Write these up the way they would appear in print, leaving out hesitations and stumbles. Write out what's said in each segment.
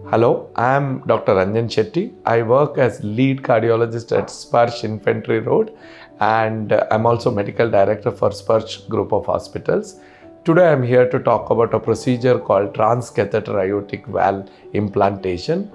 Hello, I am Dr. Ranjan Shetty. I work as lead cardiologist at SPARSH Infantry Road, and I'm also medical director for SPARSH Group of Hospitals. Today I'm here to talk about a procedure called Transcatheter Aortic Valve Implantation.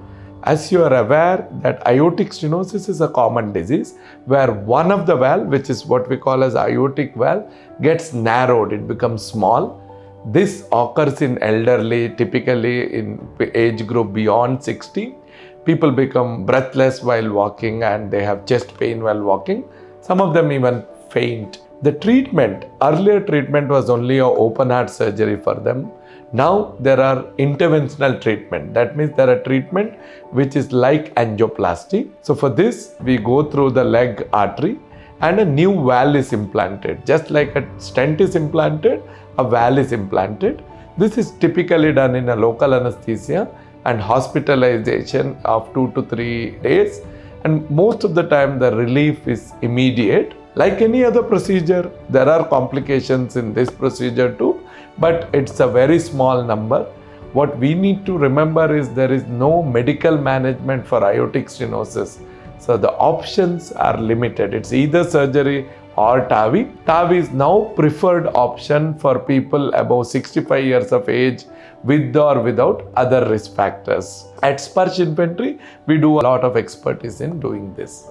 As you are aware that aortic stenosis is a common disease where one of the valve, which is what we call as aortic valve, gets narrowed, it becomes small. This occurs in elderly, typically in age group beyond 60. People become breathless while walking and they have chest pain while walking. Some of them even faint. The treatment, earlier treatment was only an open heart surgery for them. Now there are interventional treatment. That means there are treatment which is like angioplasty. So for this, we go through the leg artery and a new valve is implanted. Just like a stent is implanted, a valve is implanted. This is typically done in a local anesthesia and hospitalization of 2 to 3 days. And most of the time the relief is immediate. Like any other procedure, there are complications in this procedure too, but it's a very small number. What we need to remember is there is no medical management for aortic stenosis. So the options are limited. It's either surgery or TAVI. TAVI is now preferred option for people above 65 years of age with or without other risk factors. At SPARSH Infantry, we do a lot of expertise in doing this.